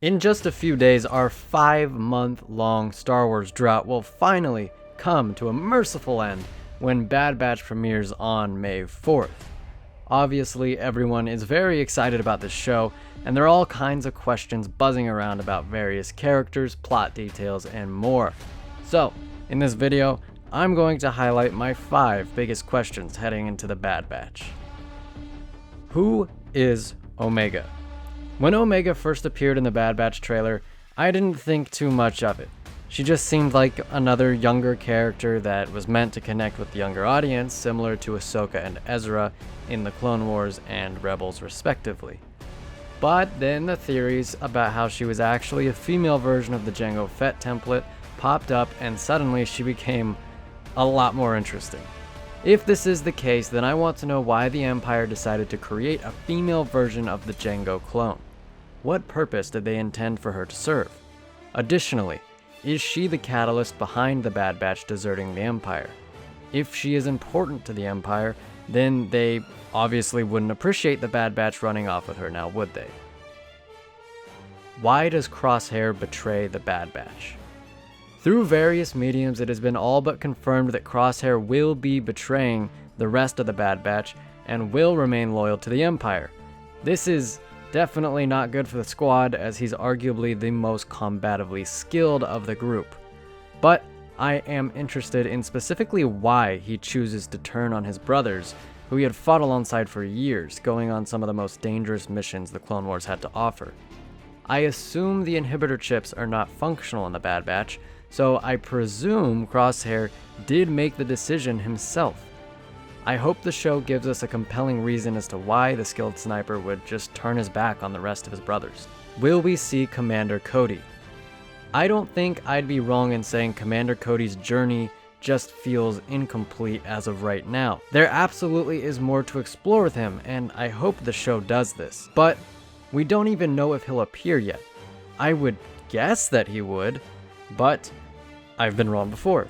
In just a few days, our 5-month-long Star Wars drought will finally come to a merciful end when Bad Batch premieres on May 4th. Obviously, everyone is very excited about this show, and there are all kinds of questions buzzing around about various characters, plot details, and more. So, in this video, I'm going to highlight my 5 biggest questions heading into the Bad Batch. Who is Omega? When Omega first appeared in the Bad Batch trailer, I didn't think too much of it. She just seemed like another younger character that was meant to connect with the younger audience, similar to Ahsoka and Ezra in the Clone Wars and Rebels respectively. But then the theories about how she was actually a female version of the Jango Fett template popped up, and suddenly she became a lot more interesting. If this is the case, then I want to know why the Empire decided to create a female version of the Jango clone. What purpose did they intend for her to serve? Additionally, is she the catalyst behind the Bad Batch deserting the Empire? If she is important to the Empire, then they obviously wouldn't appreciate the Bad Batch running off with her, now would they? Why does Crosshair betray the Bad Batch? Through various mediums, it has been all but confirmed that Crosshair will be betraying the rest of the Bad Batch and will remain loyal to the Empire. This is definitely not good for the squad, as he's arguably the most combatively skilled of the group. But I am interested in specifically why he chooses to turn on his brothers, who he had fought alongside for years, going on some of the most dangerous missions the Clone Wars had to offer. I assume the inhibitor chips are not functional in the Bad Batch, so I presume Crosshair did make the decision himself. I hope the show gives us a compelling reason as to why the skilled sniper would just turn his back on the rest of his brothers. Will we see Commander Cody? I don't think I'd be wrong in saying Commander Cody's journey just feels incomplete as of right now. There absolutely is more to explore with him, and I hope the show does this. But we don't even know if he'll appear yet. I would guess that he would, but I've been wrong before.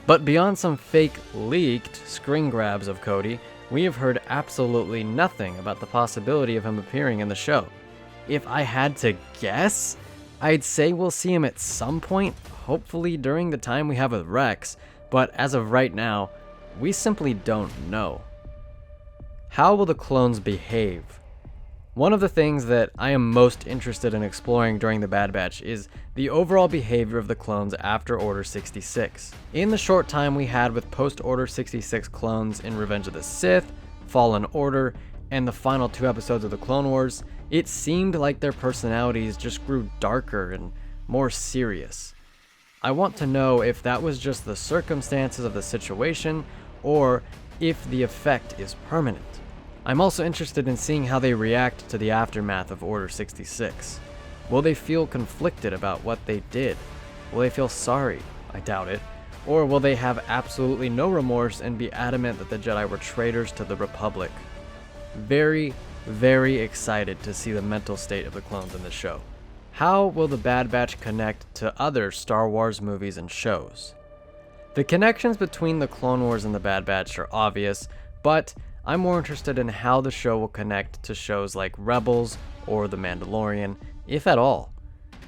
But beyond some fake leaked screen grabs of Cody, we have heard absolutely nothing about the possibility of him appearing in the show. If I had to guess, I'd say we'll see him at some point, hopefully during the time we have with Rex, but as of right now, we simply don't know. How will the clones behave? One of the things that I am most interested in exploring during the Bad Batch is the overall behavior of the clones after Order 66. In the short time we had with post-Order 66 clones in Revenge of the Sith, Fallen Order, and the final 2 episodes of the Clone Wars, it seemed like their personalities just grew darker and more serious. I want to know if that was just the circumstances of the situation, or if the effect is permanent. I'm also interested in seeing how they react to the aftermath of Order 66. Will they feel conflicted about what they did? Will they feel sorry? I doubt it. Or will they have absolutely no remorse and be adamant that the Jedi were traitors to the Republic? Very, very excited to see the mental state of the clones in this show. How will the Bad Batch connect to other Star Wars movies and shows? The connections between the Clone Wars and the Bad Batch are obvious, but I'm more interested in how the show will connect to shows like Rebels or The Mandalorian, if at all.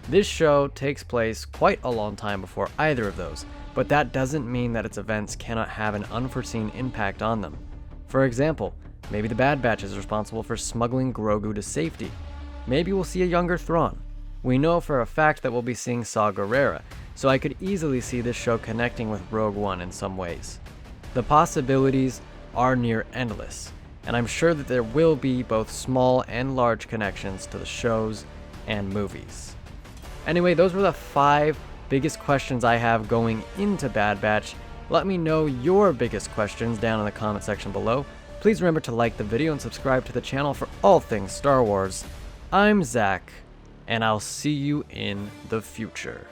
This show takes place quite a long time before either of those, but that doesn't mean that its events cannot have an unforeseen impact on them. For example, maybe the Bad Batch is responsible for smuggling Grogu to safety. Maybe we'll see a younger Thrawn. We know for a fact that we'll be seeing Saw Gerrera, so I could easily see this show connecting with Rogue One in some ways. The possibilities are near endless, and I'm sure that there will be both small and large connections to the shows and movies. Anyway, those were the 5 biggest questions I have going into Bad Batch. Let me know your biggest questions down in the comment section below. Please remember to like the video and subscribe to the channel for all things Star Wars. I'm Zach, and I'll see you in the future.